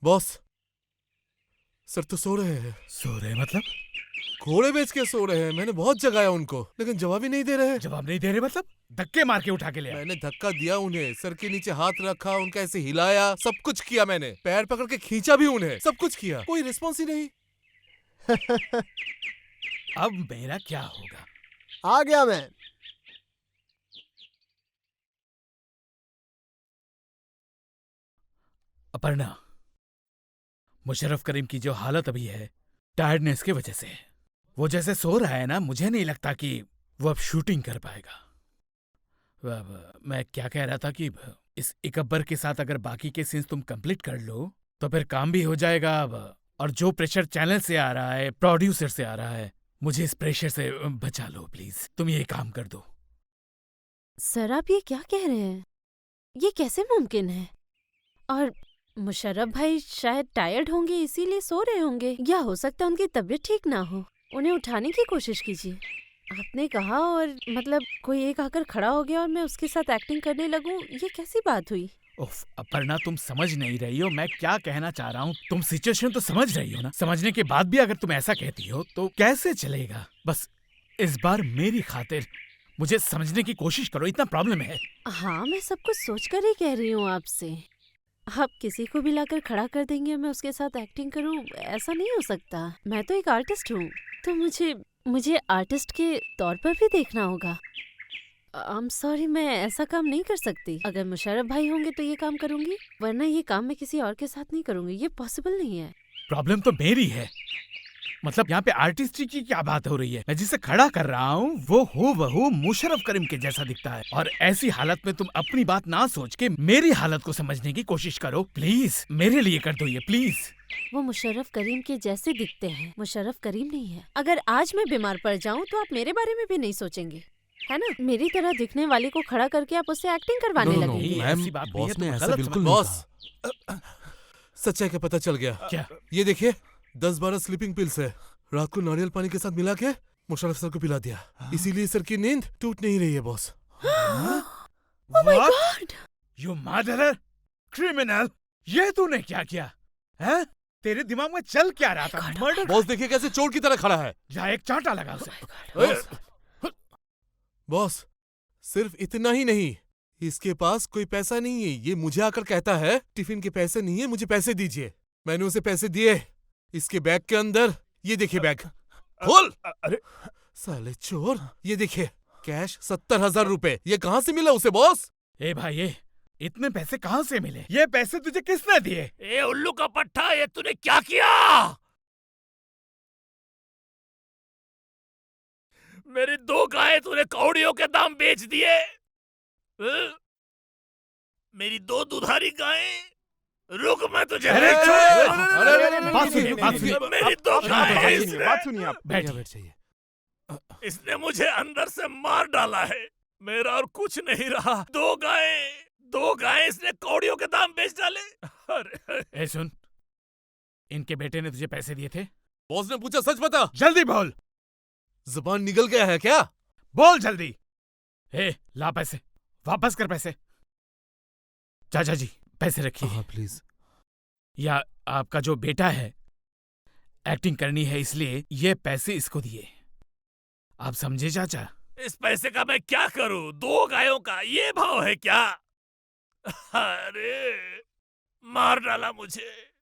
Boss, sir तो सो रहे हैं। सो रहे मतलब? घोड़े बेच के सो रहे हैं। मैंने बहुत जगाया उनको, लेकिन जवाब ही नहीं दे रहे। जवाब नहीं दे रहे मतलब? धक्के मार के उठा के ले आए। मैंने धक्का दिया उन्हें, सर के नीचे हाथ रखा, उनका ऐसे हिलाया, सब कुछ किया। मैंने पैर पकड़ के खींचा भी उन्हें, सब कुछ किया, कोई रिस्पॉन्स ही नहीं। अब मेरा क्या होगा? आ गया मैं। अपर्णा, मुशर्रफ करीम की जो हालत अभी है, टायर्डनेस की वजह से है। वो जैसे सो रहा है ना, मुझे नहीं लगता कि वो अब शूटिंग कर पाएगा। मैं क्या कह रहा था कि इस इकब्बर के साथ अगर बाकी के सीन्स तुम कंप्लीट कर लो तो फिर काम भी हो जाएगा। अब और जो प्रेशर चैनल से आ रहा है, प्रोड्यूसर से आ रहा है, मुझे इस प्रेशर से बचा लो प्लीज। तुम ये काम कर दो। सर आप ये क्या कह रहे हैं? ये कैसे मुमकिन है? और मुशर्रफ भाई शायद टायर्ड होंगे इसीलिए सो रहे होंगे, या हो सकता है उनकी तबीयत ठीक ना हो। उन्हें उठाने की कोशिश कीजिए। आपने कहा और मतलब कोई एक आकर खड़ा हो गया और मैं उसके साथ एक्टिंग करने लगूं, ये कैसी बात हुई? उफ, अपर्णा तुम समझ नहीं रही हो मैं क्या कहना चाह रहा हूँ। तुम सिचुएशन तो समझ रही हो ना? समझने के बाद भी अगर तुम ऐसा कहती हो तो कैसे चलेगा? बस इस बार मेरी खातिर मुझे समझने की कोशिश करो, इतना प्रॉब्लम है। हाँ, मैं सब कुछ सोच कर ही कह रही हूँ आपसे। आप किसी को भी लाकर खड़ा कर देंगे, मैं उसके साथ एक्टिंग करूं, ऐसा नहीं हो सकता। मैं तो एक आर्टिस्ट हूँ, तो मुझे आर्टिस्ट के तौर पर भी देखना होगा। आई एम सॉरी, मैं ऐसा काम नहीं कर सकती। अगर मुशर्रफ भाई होंगे तो ये काम करूंगी, वरना ये काम मैं किसी और के साथ नहीं करूंगी। ये पॉसिबल नहीं है। प्रॉब्लम तो मेरी है। मतलब यहाँ पे आर्टिस्ट की क्या बात हो रही है? मैं जिसे खड़ा कर रहा हूँ वो हूबहू मुशर्रफ करीम के जैसा दिखता है, और ऐसी हालत में तुम अपनी बात ना सोच के मेरी हालत को समझने की कोशिश करो प्लीज। मेरे लिए कर दो ये प्लीज। वो मुशर्रफ करीम के जैसे दिखते हैं, मुशर्रफ करीम नहीं है। अगर आज मैं बीमार पड़ जाऊँ तो आप मेरे बारे में भी नहीं सोचेंगे, है ना? मेरी तरह दिखने वाले को खड़ा करके आप उससे एक्टिंग करवाने लगेंगे। ऐसी बात नहीं है, बॉस ने तुम ऐसा गलत बिल्कुल समझ- बॉस, सच्चाई का पता चल गया। क्या? ये देखिए, 10-12 स्लीपिंग पिल्स है। रात को नारियल पानी के साथ मिला के मुशर्रफ सर को पिला दिया, इसीलिए सर की नींद टूट नहीं रही है boss. What? You murderer, criminal! ये तूने क्या किया? हैं? तेरे दिमाग में चल क्या रहा था? मर्डर? बॉस देखिए कैसे चोर की तरह खड़ा है। जा एक चांटा लगा उसे। बॉस, सिर्फ इतना ही नहीं, इसके पास कोई पैसा नहीं है। ये मुझे आकर कहता है टिफिन के पैसे नहीं है, मुझे पैसे दीजिए। मैंने उसे पैसे दिए। इसके बैग के अंदर, ये देखिए बैग खोल। अरे साले चोर, ये देखिए कैश 70,000 रुपए। ये कहाँ से मिला उसे बॉस? ए भाई, ये इतने पैसे कहाँ से मिले? ये पैसे तुझे किसने दिए? ए उल्लू का पट्टा, ये तूने क्या किया? मेरी 2 गायें तूने कौड़ियों के दाम बेच दिए। मेरी 2 दुधारी गायें। रुक, मैं तुझे अरे बेच- अरे, बात सुनिए, बात सुनिए। मेरी 2 गायें बात सुनिए आप। बैठ बैठ जाइए। इसने मुझे अंदर से मार डाला है। मेरा और कुछ नहीं रहा। 2 गायें इसने कौड़ियों के दाम बेच डाले। अरे ए सुन, इनके बेटे ने तुझे पैसे दिए थे? बॉस ने पूछा, सच बता। जल्दी बोल, जुबान निकल गया है क्या? बोल जल्दी। ए ला पैसे, वापस कर पैसे। चाचा जी पैसे रखिए। हाँ प्लीज। या आपका जो बेटा है, एक्टिंग करनी है इसलिए ये पैसे इसको दिए। आप समझे चाचा? इस पैसे का मैं क्या करूं? 2 गायों का ये भाव है क्या? अरे मार डाला मुझे।